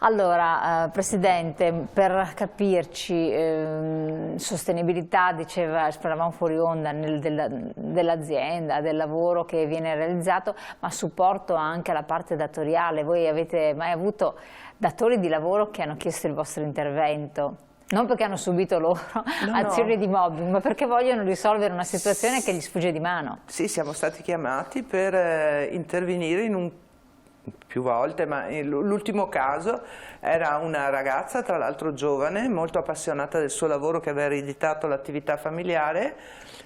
Allora, Presidente, per capirci, sostenibilità, diceva, parlavamo fuori onda dell'azienda, del lavoro che viene realizzato, ma supporto anche alla parte datoriale. Voi avete mai avuto datori di lavoro che hanno chiesto il vostro intervento? Non perché hanno subito loro azioni di mobbing, ma perché vogliono risolvere una situazione che gli sfugge di mano. Sì, siamo stati chiamati per intervenire più volte, ma l'ultimo caso era una ragazza, tra l'altro giovane, molto appassionata del suo lavoro, che aveva ereditato l'attività familiare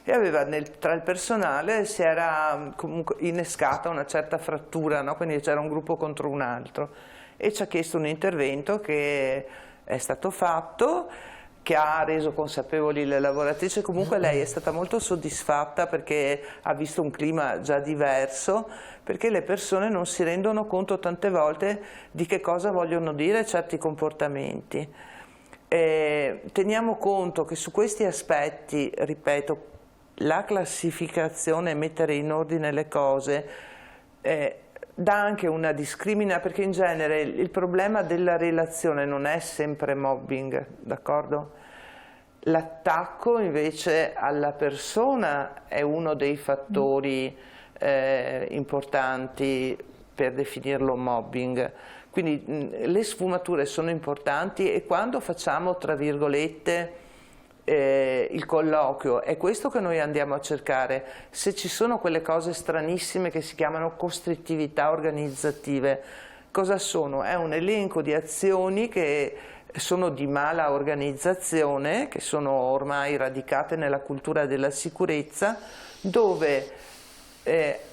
e aveva tra il personale si era comunque innescata una certa frattura, no? Quindi c'era un gruppo contro un altro e ci ha chiesto un intervento che è stato fatto, che ha reso consapevoli le lavoratrici. Comunque lei è stata molto soddisfatta perché ha visto un clima già diverso, perché le persone non si rendono conto tante volte di che cosa vogliono dire certi comportamenti. Teniamo conto che su questi aspetti, ripeto, la classificazione e mettere in ordine le cose dà anche una discrimina, perché in genere il problema della relazione non è sempre mobbing, d'accordo? L'attacco invece alla persona è uno dei fattori importanti per definirlo mobbing. Quindi le sfumature sono importanti e quando facciamo, tra virgolette, il colloquio, è questo che noi andiamo a cercare. Se ci sono quelle cose stranissime che si chiamano costrittività organizzative, cosa sono? È un elenco di azioni che sono di mala organizzazione, che sono ormai radicate nella cultura della sicurezza, dove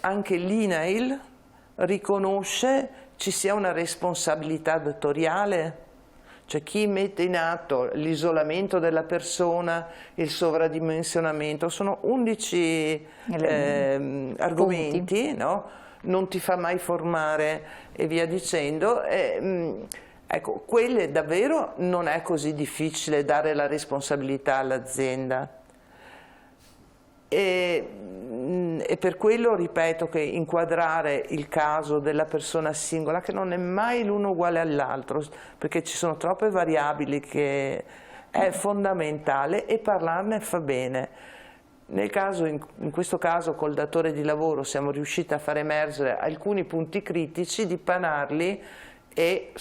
anche l'INAIL riconosce ci sia una responsabilità datoriale. Cioè chi mette in atto l'isolamento della persona, il sovradimensionamento, sono 11 argomenti, no? Non ti fa mai formare e via dicendo. Ecco, quelle davvero non è così difficile dare la responsabilità all'azienda. E per quello ripeto che inquadrare il caso della persona singola, che non è mai l'uno uguale all'altro, perché ci sono troppe variabili, che è fondamentale, e parlarne fa bene. In questo caso col datore di lavoro siamo riusciti a far emergere alcuni punti critici, dipanarli, e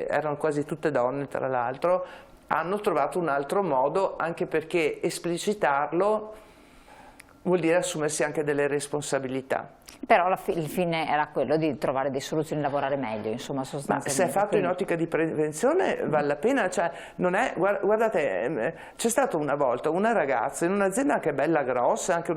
erano quasi tutte donne tra l'altro, hanno trovato un altro modo, anche perché esplicitarlo vuol dire assumersi anche delle responsabilità. Però il fine era quello di trovare delle soluzioni, lavorare meglio, insomma, sostanzialmente. Ma se è fatto in ottica di prevenzione vale la pena, cioè non è, guardate, c'è stata una volta una ragazza in un'azienda anche bella grossa, anche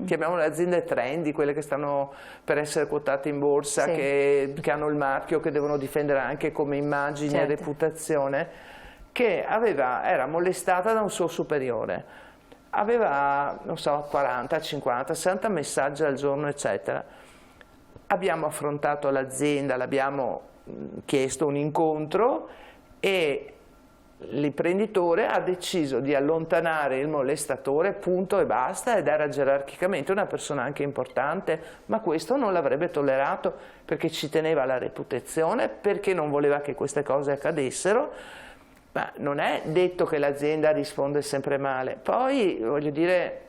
chiamiamole aziende trendy, quelle che stanno per essere quotate in borsa, sì, che hanno il marchio, che devono difendere anche come immagine, certo, e reputazione, che era molestata da un suo superiore. Aveva, non so, 40, 50, 60 messaggi al giorno, eccetera. Abbiamo affrontato l'azienda, l'abbiamo chiesto un incontro e l'imprenditore ha deciso di allontanare il molestatore, punto e basta, ed era gerarchicamente una persona anche importante, ma questo non l'avrebbe tollerato perché ci teneva alla reputazione, perché non voleva che queste cose accadessero. Ma non è detto che l'azienda risponde sempre male. Poi, voglio dire,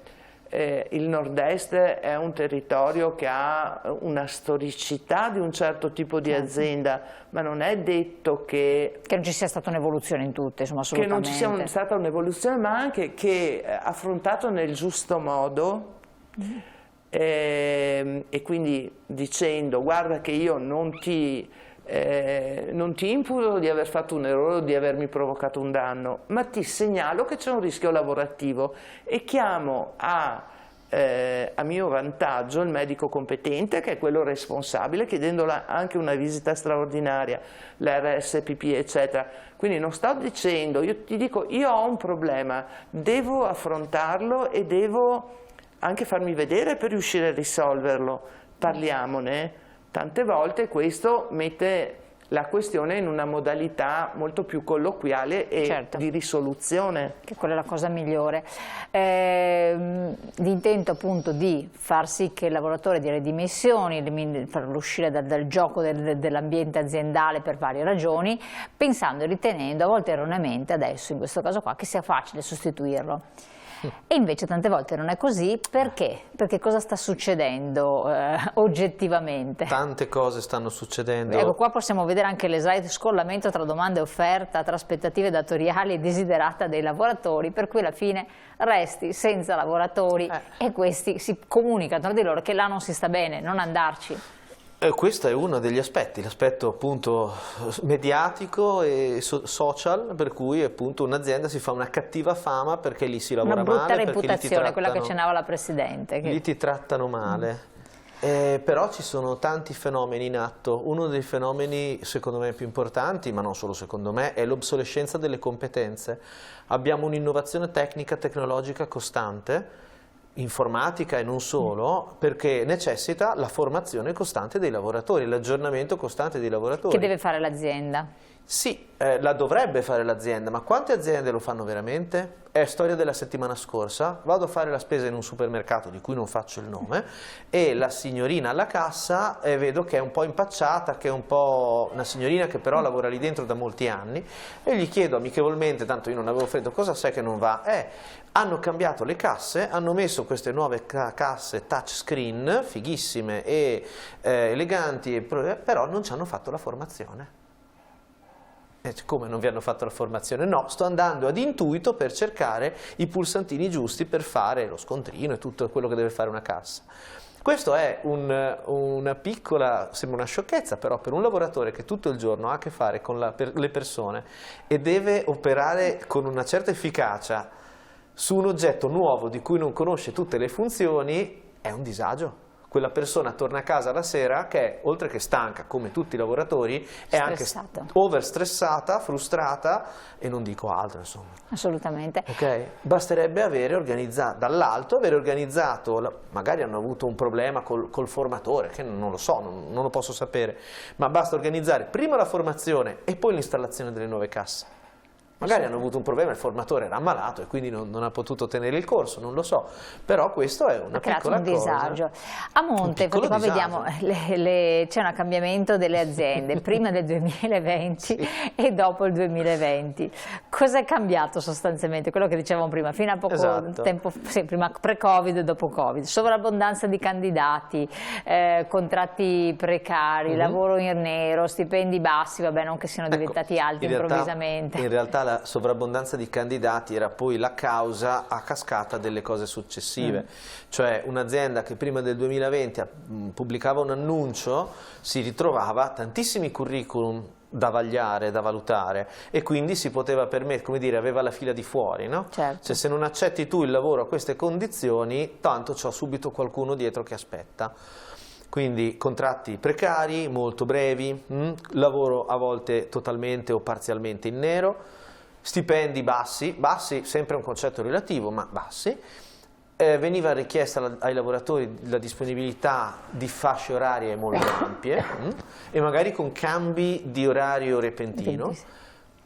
il nord-est è un territorio che ha una storicità di un certo tipo di azienda, ma non è detto che non ci sia stata un'evoluzione in tutte, insomma, assolutamente. Che non ci sia stata un'evoluzione, ma anche che affrontato nel giusto modo, e quindi dicendo: guarda che io non ti imputo di aver fatto un errore o di avermi provocato un danno, ma ti segnalo che c'è un rischio lavorativo e chiamo a mio vantaggio il medico competente, che è quello responsabile, chiedendo anche una visita straordinaria, l'RSPP, eccetera. Quindi non sto dicendo, io ti dico, io ho un problema, devo affrontarlo e devo anche farmi vedere per riuscire a risolverlo, parliamone. Tante volte questo mette la questione in una modalità molto più colloquiale e certo, di risoluzione. che quella è la cosa migliore. L'intento appunto di far sì che il lavoratore dia le dimissioni per uscire dal gioco dell'ambiente aziendale per varie ragioni, pensando e ritenendo, a volte erroneamente adesso in questo caso qua, che sia facile sostituirlo. E invece tante volte non è così. Perché? Perché cosa sta succedendo oggettivamente? Tante cose stanno succedendo. Ecco, qua possiamo vedere anche l'esatto scollamento tra domanda e offerta, tra aspettative datoriali e desiderata dei lavoratori, per cui alla fine resti senza lavoratori e questi si comunicano tra di loro che là non si sta bene, non andarci. Questo è uno degli aspetti, l'aspetto appunto mediatico e social, per cui appunto un'azienda si fa una cattiva fama perché lì si lavora male. Una brutta perché reputazione, quella che accennava la Presidente. Lì ti trattano male. Però ci sono tanti fenomeni in atto. Uno dei fenomeni secondo me più importanti, ma non solo secondo me, è l'obsolescenza delle competenze. Abbiamo un'innovazione tecnica, tecnologica costante, informatica e non solo, perché necessita la formazione costante dei lavoratori, l'aggiornamento costante dei lavoratori. Che deve fare l'azienda? Sì, la dovrebbe fare l'azienda, ma quante aziende lo fanno veramente? È storia della settimana scorsa, vado a fare la spesa in un supermercato di cui non faccio il nome e la signorina alla cassa vedo che è un po' impacciata, che è un po' una signorina che però lavora lì dentro da molti anni e gli chiedo amichevolmente, tanto io non avevo freddo, cosa sai che non va? Hanno cambiato le casse, hanno messo queste nuove casse touchscreen, fighissime e eleganti, però non ci hanno fatto la formazione. Come non vi hanno fatto la formazione? No, sto andando ad intuito per cercare i pulsantini giusti per fare lo scontrino e tutto quello che deve fare una cassa. Questo è una piccola, sembra una sciocchezza, però per un lavoratore che tutto il giorno ha a che fare con le persone e deve operare con una certa efficacia su un oggetto nuovo di cui non conosce tutte le funzioni, è un disagio. Quella persona torna a casa la sera che è, oltre che stanca, come tutti i lavoratori, è anche overstressata, frustrata e non dico altro, insomma. Assolutamente. Okay? Basterebbe avere organizzato, dall'alto, magari hanno avuto un problema col formatore, che non lo so, non lo posso sapere, ma basta organizzare prima la formazione e poi l'installazione delle nuove casse. Magari hanno avuto un problema, il formatore era ammalato e quindi non ha potuto tenere il corso, non lo so, però questo è una piccola cosa. Ha creato un disagio. A monte, perché qua vediamo, c'è un cambiamento delle aziende, prima del 2020 e dopo il 2020. Cosa è cambiato sostanzialmente? Quello che dicevamo prima, fino a poco tempo, prima pre-Covid e dopo Covid. Sovrabbondanza di candidati, contratti precari, lavoro in nero, stipendi bassi, vabbè, non che siano diventati alti improvvisamente. In realtà la sovrabbondanza di candidati era poi la causa a cascata delle cose successive, cioè un'azienda che prima del 2020 pubblicava un annuncio si ritrovava tantissimi curriculum da vagliare, da valutare e quindi si poteva permettere, come dire, aveva la fila di fuori, no? Certo. Cioè, se non accetti tu il lavoro a queste condizioni, tanto c'ho subito qualcuno dietro che aspetta. Quindi contratti precari, molto brevi, lavoro a volte totalmente o parzialmente in nero, stipendi bassi, sempre un concetto relativo, ma bassi. Veniva richiesta ai lavoratori la disponibilità di fasce orarie molto ampie e magari con cambi di orario repentino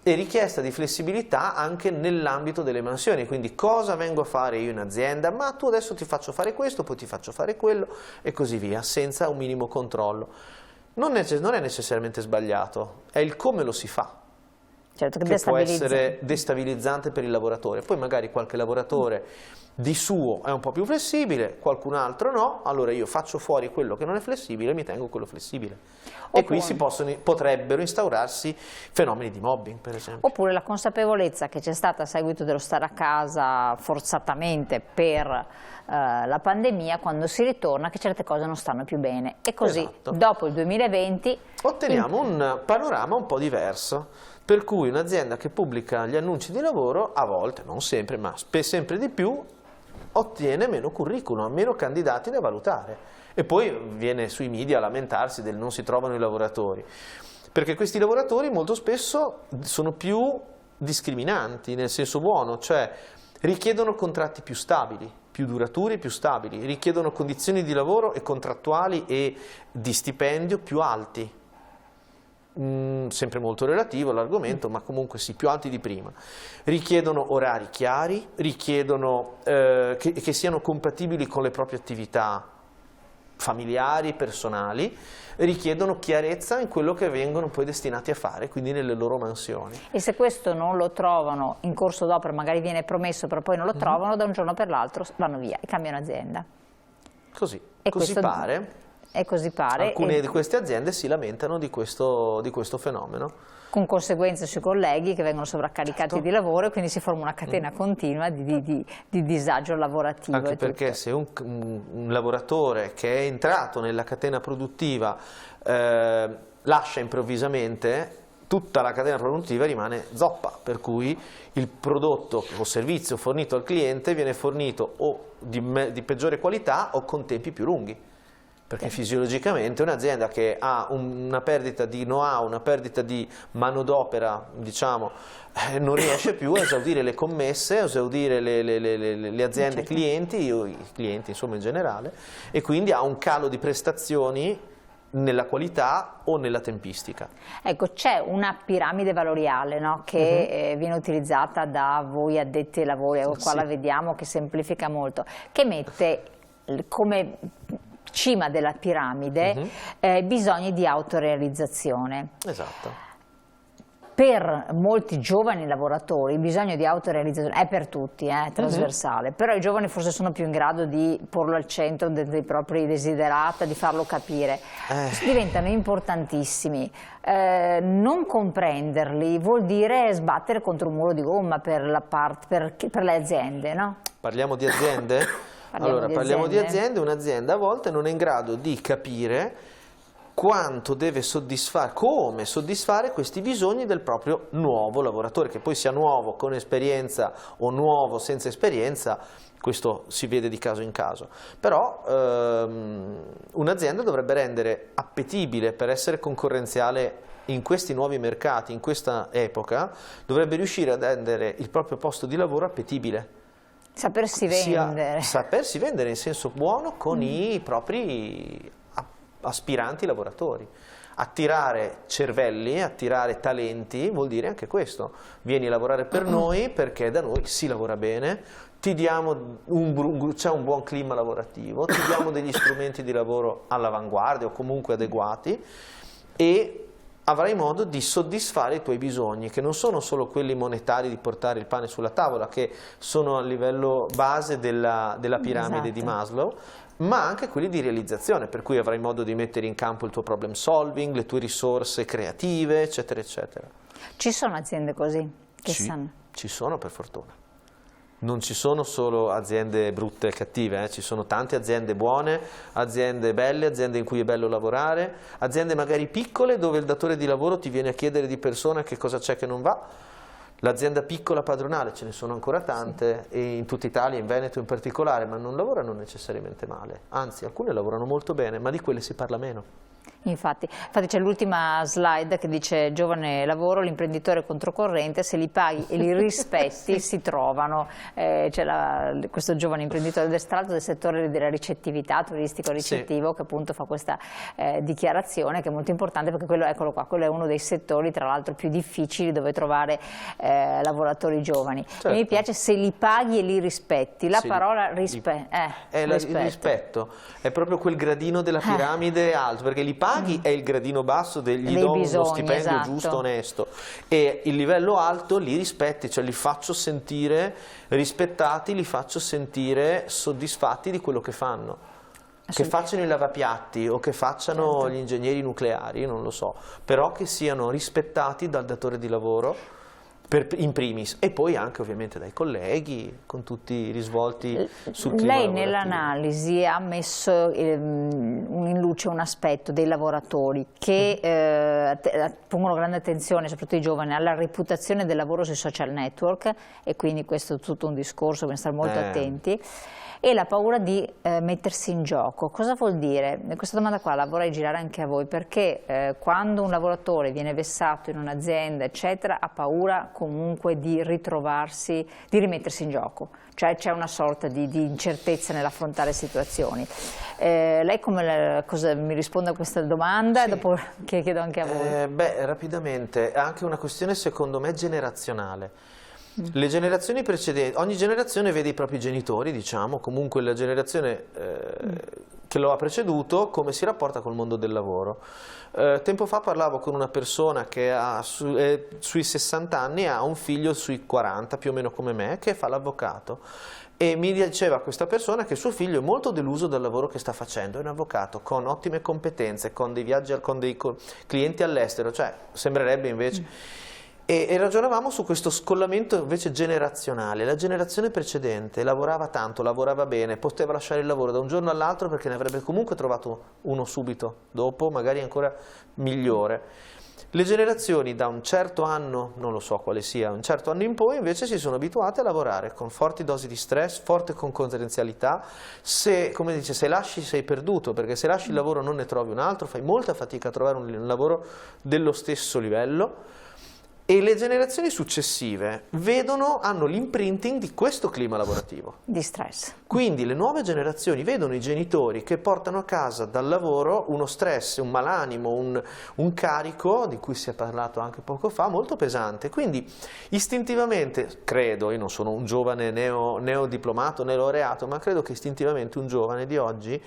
e richiesta di flessibilità anche nell'ambito delle mansioni, quindi cosa vengo a fare io in azienda, ma tu adesso ti faccio fare questo, poi ti faccio fare quello e così via, senza un minimo controllo. Non è necessariamente sbagliato, è il come lo si fa. Certo, che può essere destabilizzante per il lavoratore. Poi magari qualche lavoratore di suo è un po' più flessibile, qualcun altro no, allora io faccio fuori quello che non è flessibile e mi tengo quello flessibile. E qui potrebbero instaurarsi fenomeni di mobbing, per esempio. Oppure la consapevolezza che c'è stata a seguito dello stare a casa forzatamente per la pandemia, quando si ritorna, che certe cose non stanno più bene. E così, dopo il 2020... otteniamo un panorama un po' diverso. Per cui un'azienda che pubblica gli annunci di lavoro, a volte, non sempre, ma sempre di più, ottiene meno curriculum, meno candidati da valutare. E poi viene sui media a lamentarsi del non si trovano i lavoratori. Perché questi lavoratori molto spesso sono più discriminanti, nel senso buono, cioè richiedono contratti più stabili, più duraturi, più stabili, richiedono condizioni di lavoro e contrattuali e di stipendio più alti. sempre molto relativo all'argomento, ma comunque sì, più alti di prima. Richiedono orari chiari, richiedono che siano compatibili con le proprie attività familiari, personali, richiedono chiarezza in quello che vengono poi destinati a fare, quindi nelle loro mansioni. E se questo non lo trovano in corso d'opera, magari viene promesso però poi non lo trovano, da un giorno per l'altro vanno via e cambiano azienda. Così, E così questo, pare. E così pare. Alcune di queste aziende si lamentano di questo fenomeno. Con conseguenze sui colleghi che vengono sovraccaricati Certo. di lavoro e quindi si forma una catena continua di disagio lavorativo. Anche perché se un lavoratore che è entrato nella catena produttiva lascia improvvisamente, tutta la catena produttiva rimane zoppa, per cui il prodotto o servizio fornito al cliente viene fornito o di peggiore qualità o con tempi più lunghi. Perché fisiologicamente un'azienda che ha una perdita di know-how, una perdita di manodopera, diciamo, non riesce più a esaudire le commesse, a esaudire le aziende clienti, o i clienti insomma in generale, e quindi ha un calo di prestazioni nella qualità o nella tempistica. Ecco, c'è una piramide valoriale, no, che viene utilizzata da voi addetti ai lavori, qua Sì. la vediamo che semplifica molto, che mette come cima della piramide bisogni di autorealizzazione. Esatto. Per molti giovani lavoratori il bisogno di autorealizzazione è per tutti, è trasversale, però i giovani forse sono più in grado di porlo al centro dei propri desiderata, di farlo capire. Diventano importantissimi. Non comprenderli vuol dire sbattere contro un muro di gomma per le aziende, no? Parliamo di aziende? Parliamo di aziende. Un'azienda a volte non è in grado di capire quanto deve soddisfare, come soddisfare questi bisogni del proprio nuovo lavoratore, che poi sia nuovo con esperienza o nuovo senza esperienza, questo si vede di caso in caso. Però un'azienda dovrebbe rendere appetibile, per essere concorrenziale in questi nuovi mercati, in questa epoca, dovrebbe riuscire a rendere il proprio posto di lavoro appetibile. Sapersi vendere. Sapersi vendere in senso buono con i propri aspiranti lavoratori. Attirare cervelli, attirare talenti vuol dire anche questo. Vieni a lavorare per noi perché da noi si lavora bene, ti diamo c'è un buon clima lavorativo, ti diamo degli strumenti di lavoro all'avanguardia o comunque adeguati e avrai modo di soddisfare i tuoi bisogni, che non sono solo quelli monetari di portare il pane sulla tavola, che sono a livello base della piramide di Maslow, ma anche quelli di realizzazione, per cui avrai modo di mettere in campo il tuo problem solving, le tue risorse creative, eccetera, eccetera. Ci sono aziende così? Che sanno? Ci sono, per fortuna. Non ci sono solo aziende brutte e cattive, ci sono tante aziende buone, aziende belle, aziende in cui è bello lavorare, aziende magari piccole dove il datore di lavoro ti viene a chiedere di persona che cosa c'è che non va. L'azienda piccola padronale ce ne sono ancora tante e in tutta Italia, in Veneto in particolare, ma non lavorano necessariamente male, anzi alcune lavorano molto bene, ma di quelle si parla meno. Infatti c'è l'ultima slide che dice giovane lavoro, l'imprenditore controcorrente, se li paghi e li rispetti si trovano. C'è questo giovane imprenditore tra l'altro del settore della ricettività, turistico ricettivo, che appunto fa questa dichiarazione che è molto importante perché quello, eccolo qua, quello è uno dei settori tra l'altro più difficili dove trovare lavoratori giovani. Certo. E mi piace se li paghi e li rispetti, la parola rispetto. Il rispetto è proprio quel gradino della piramide alto, perché li paghi è il gradino basso, gli do uno stipendio giusto, onesto, e il livello alto li rispetti, cioè li faccio sentire rispettati, li faccio sentire soddisfatti di quello che fanno. Che facciano i lavapiatti o che facciano gli ingegneri nucleari, non lo so, però che siano rispettati dal datore di lavoro in primis e poi anche ovviamente dai colleghi con tutti i risvolti sul clima Lei lavorativo. nell'analisi ha messo in luce un aspetto dei lavoratori che pongono grande attenzione, soprattutto i giovani, alla reputazione del lavoro sui social network e quindi questo è tutto un discorso, bisogna stare molto attenti. e la paura di mettersi in gioco. Cosa vuol dire? Questa domanda qua la vorrei girare anche a voi, perché quando un lavoratore viene vessato in un'azienda eccetera ha paura comunque di ritrovarsi, di rimettersi in gioco, cioè c'è una sorta di incertezza nell'affrontare situazioni. Lei cosa mi risponde a questa domanda? Sì. E dopo chiedo anche a voi. Beh, rapidamente, è anche una questione secondo me generazionale. Le generazioni precedenti, ogni generazione vede i propri genitori, diciamo, comunque la generazione che lo ha preceduto, come si rapporta col mondo del lavoro. Tempo fa parlavo con una persona che ha sui 60 anni e ha un figlio sui 40, più o meno come me, che fa l'avvocato. E mi diceva questa persona che suo figlio è molto deluso dal lavoro che sta facendo, è un avvocato con ottime competenze, con dei viaggi, con dei clienti all'estero, cioè sembrerebbe invece... E ragionavamo su questo scollamento invece generazionale. La generazione precedente lavorava tanto, lavorava bene, poteva lasciare il lavoro da un giorno all'altro perché ne avrebbe comunque trovato uno subito dopo, magari ancora migliore. Le generazioni da un certo anno, non lo so quale sia, un certo anno in poi invece si sono abituate a lavorare con forti dosi di stress, forte concorrenzialità. Se, come dice, se lasci sei perduto, perché se lasci il lavoro non ne trovi un altro, fai molta fatica a trovare un lavoro dello stesso livello. E le generazioni successive hanno l'imprinting di questo clima lavorativo. Di stress. Quindi le nuove generazioni vedono i genitori che portano a casa dal lavoro uno stress, un malanimo, un carico, di cui si è parlato anche poco fa, molto pesante. Quindi istintivamente, credo, io non sono un giovane neodiplomato né laureato, ma credo che istintivamente un giovane di oggi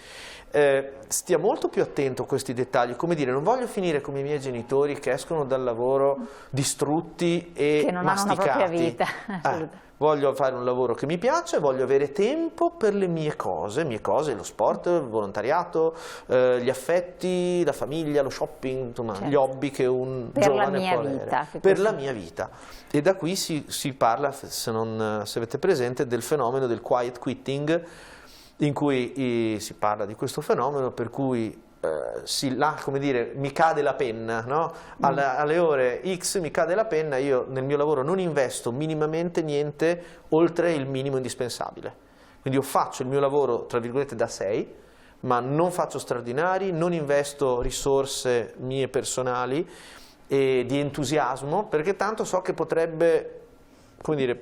stia molto più attento a questi dettagli. Come dire, non voglio finire come i miei genitori che escono dal lavoro distrutti e che non masticati. hanno una propria vita. Voglio fare un lavoro che mi piace, voglio avere tempo per le mie cose, lo sport, il volontariato, gli affetti, la famiglia, lo shopping, insomma, certo. Gli hobby che un per giovane la mia può vita, avere. Per la mia vita. E da qui si parla, se avete presente, del fenomeno del quiet quitting, in cui si parla di questo fenomeno per cui come dire, mi cade la penna, no? Alle ore X mi cade la penna, io nel mio lavoro non investo minimamente niente oltre il minimo indispensabile. Quindi io faccio il mio lavoro, tra virgolette, da 6, ma non faccio straordinari, non investo risorse mie personali e di entusiasmo, perché tanto so che potrebbe, come dire,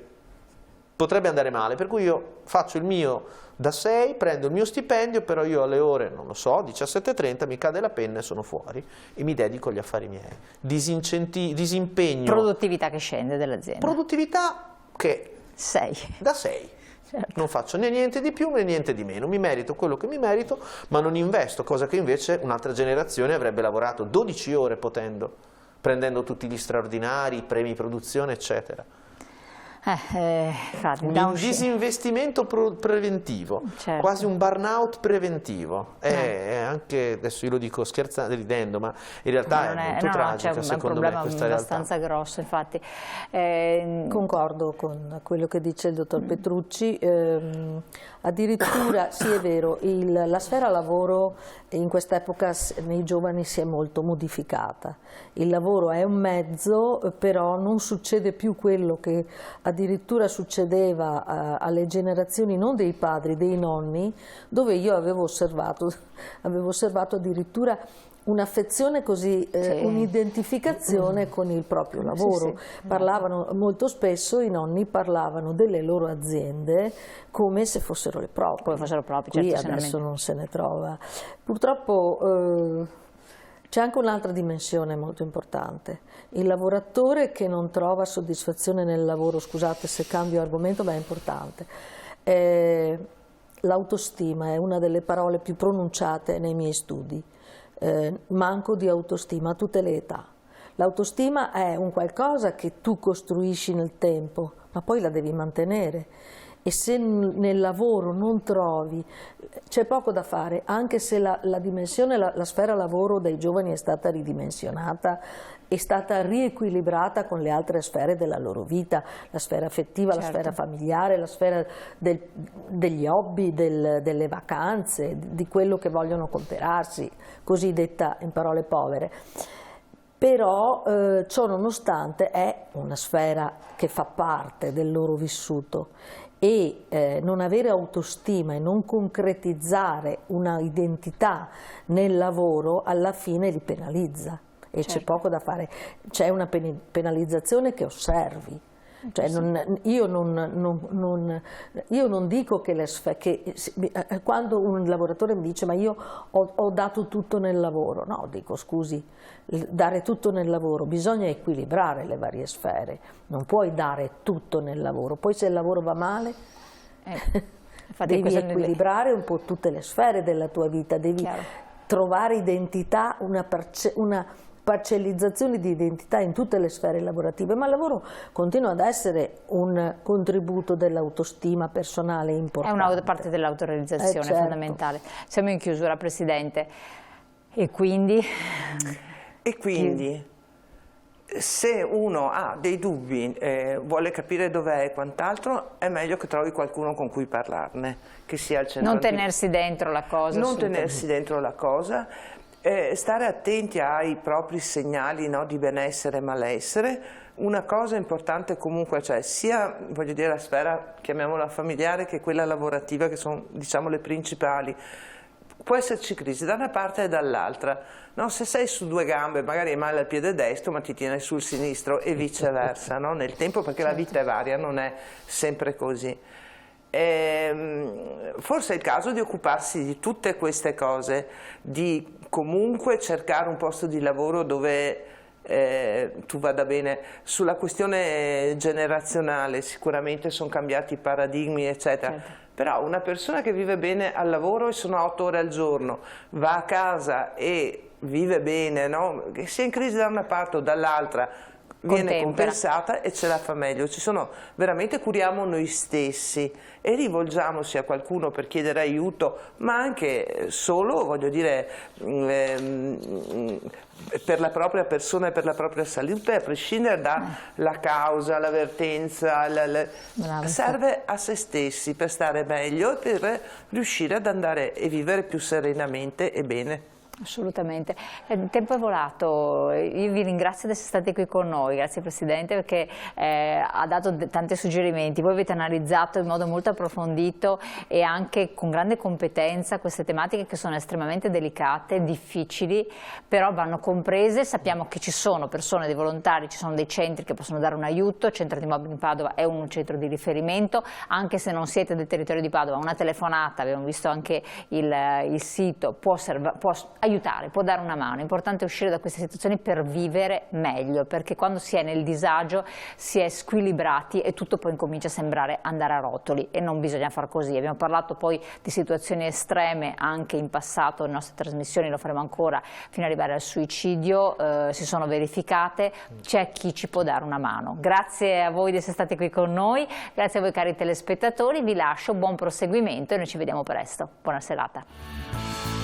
potrebbe andare male, per cui io faccio il mio da 6, prendo il mio stipendio, però io alle ore, non lo so, 17:30 mi cade la penna e sono fuori e mi dedico agli affari miei. Disimpegno. Produttività che scende dell'azienda. Produttività che 6. Da 6. Certo. Non faccio né niente di più né niente di meno, mi merito quello che mi merito, ma non investo, cosa che invece un'altra generazione avrebbe lavorato 12 ore potendo, prendendo tutti gli straordinari, i premi produzione, eccetera. Un disinvestimento preventivo, certo. Quasi un burnout preventivo. È anche, adesso io lo dico scherzando, ridendo, ma in realtà è molto tragica, secondo me, questa realtà. È un problema abbastanza grosso, infatti. Concordo con quello che dice il dottor Petrucci. Addirittura, sì, è vero, la sfera lavoro in quest'epoca nei giovani si è molto modificata. Il lavoro è un mezzo, però non succede più quello che addirittura succedeva alle generazioni non dei padri, dei nonni, dove io avevo osservato addirittura un'affezione così, un'identificazione con il proprio lavoro. Sì. Parlavano molto spesso, i nonni parlavano delle loro aziende come se fossero le proprie. Come fossero proprie, certo, certamente. Adesso non se ne trova. Purtroppo c'è anche un'altra dimensione molto importante. Il lavoratore che non trova soddisfazione nel lavoro, scusate se cambio argomento, ma è importante. L'autostima è una delle parole più pronunciate nei miei studi. Manco di autostima a tutte le età. L'autostima è un qualcosa che tu costruisci nel tempo, ma poi la devi mantenere. E se nel lavoro non trovi, c'è poco da fare, anche se la dimensione, la sfera lavoro dei giovani è stata ridimensionata, è stata riequilibrata con le altre sfere della loro vita, la sfera affettiva, certo. La sfera familiare, la sfera degli hobby, delle vacanze, di quello che vogliono comperarsi, così detta in parole povere. Però ciò nonostante è una sfera che fa parte del loro vissuto e non avere autostima e non concretizzare una identità nel lavoro alla fine li penalizza e c'è poco da fare, c'è una penalizzazione che osservi. Cioè io non dico che quando un lavoratore mi dice ma io ho dato tutto nel lavoro, no, dico scusi, dare tutto nel lavoro, bisogna equilibrare le varie sfere, non puoi dare tutto nel lavoro, poi se il lavoro va male devi equilibrare un po' tutte le sfere della tua vita, devi trovare identità, una parcellizzazione di identità in tutte le sfere lavorative, ma il lavoro continua ad essere un contributo dell'autostima personale importante. È una parte dell'autorealizzazione fondamentale. Siamo in chiusura, Presidente, e quindi? E quindi, se uno ha dei dubbi, vuole capire dov'è e quant'altro, è meglio che trovi qualcuno con cui parlarne, che sia al centro. Non tenersi dentro la cosa. Non tenersi dentro la cosa. Stare attenti ai propri segnali, no, di benessere e malessere. Una cosa importante comunque, cioè sia, voglio dire, la sfera, chiamiamola familiare, che quella lavorativa, che sono, diciamo, le principali. Può esserci crisi da una parte e dall'altra, no? Se sei su due gambe magari hai male al piede destro ma ti tieni sul sinistro e viceversa, no? Nel tempo, perché la vita è varia, non è sempre così. Forse è il caso di occuparsi di tutte queste cose, di comunque cercare un posto di lavoro dove tu vada bene. Sulla questione generazionale sicuramente sono cambiati i paradigmi, eccetera. Però una persona che vive bene al lavoro e sono 8 ore al giorno, va a casa e vive bene, no? Che sia in crisi da una parte o dall'altra, viene compensata e ce la fa meglio. Veramente curiamo noi stessi e rivolgiamoci a qualcuno per chiedere aiuto, ma anche solo, voglio dire, per la propria persona e per la propria salute, a prescindere dalla causa, l'avvertenza, serve a se stessi per stare meglio e per riuscire ad andare e vivere più serenamente e bene. Assolutamente. Il tempo è volato, io vi ringrazio di essere stati qui con noi, grazie Presidente, perché ha dato tanti suggerimenti, voi avete analizzato in modo molto approfondito e anche con grande competenza queste tematiche che sono estremamente delicate, difficili, però vanno comprese. Sappiamo che ci sono persone, dei volontari, ci sono dei centri che possono dare un aiuto, il Centro di Mobbing Padova è un centro di riferimento, anche se non siete del territorio di Padova, una telefonata, abbiamo visto anche il sito, può aiutare, può dare una mano. È importante uscire da queste situazioni per vivere meglio, perché quando si è nel disagio si è squilibrati e tutto poi incomincia a sembrare andare a rotoli e non bisogna far così. Abbiamo parlato poi di situazioni estreme anche in passato, le nostre trasmissioni lo faremo ancora fino ad arrivare al suicidio, si sono verificate, c'è chi ci può dare una mano. Grazie a voi di essere stati qui con noi, grazie a voi cari telespettatori, vi lascio buon proseguimento e noi ci vediamo presto. Buona serata.